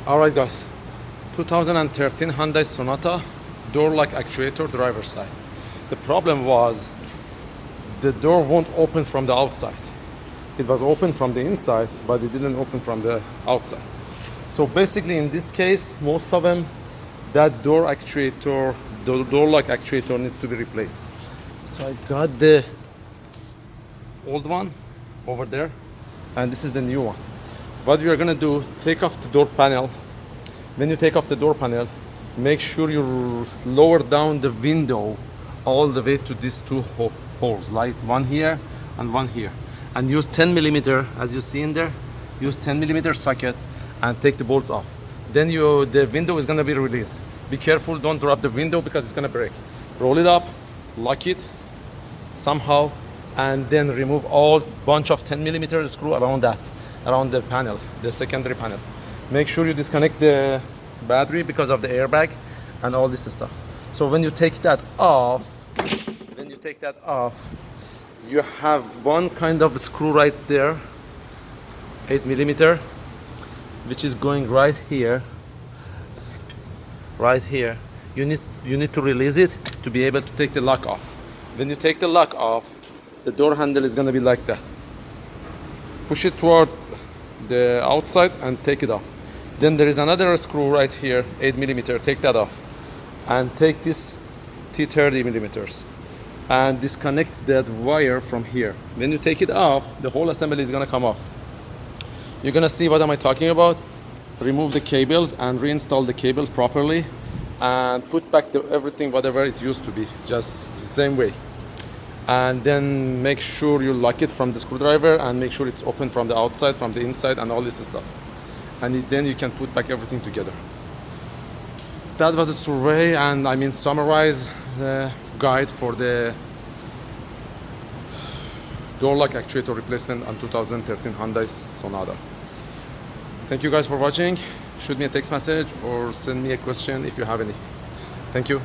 Alright guys, 2013 Hyundai Sonata, door lock actuator, driver side. The problem was the door won't open from the outside. It was open from the inside, but it didn't open from the outside. So basically in this case, most of them, that door actuator, the door lock actuator needs to be replaced. So I got the old one over there, and this is the new one. What we are gonna do, take off the door panel. When you take off the door panel, make sure you lower down the window all the way to these two holes, like one here and one here. And use 10 millimeter, as you see in there, use 10 millimeter socket and take the bolts off. Then the window is gonna be released. Be careful, don't drop the window because it's gonna break. Roll it up, lock it somehow, and then remove all bunch of 10 millimeter screw around the panel, the secondary panel. Make sure you disconnect the battery because of the airbag and all this stuff. So when you take that off, you have one kind of screw right there, 8 millimeter, which is going right here. You need to release it to be able to take the lock off. When you take the lock off, the door handle is going to be like that. Push it toward the outside and take it off. Then there is another screw right here, 8 millimeter. Take that off and take this T30 millimeters and disconnect that wire from here. When you take it off, the whole assembly is going to come off. You're going to see what am I talking about. Remove the cables and reinstall the cables properly and put back everything whatever it used to be, just the same way. And then make sure you lock it from the screwdriver and make sure it's open from the outside, from the inside, and all this stuff. And then you can put back everything together. That was a survey and summarize guide for the door lock actuator replacement on 2013 Hyundai Sonata. Thank you guys for watching. Shoot me a text message or send me a question if you have any. Thank you.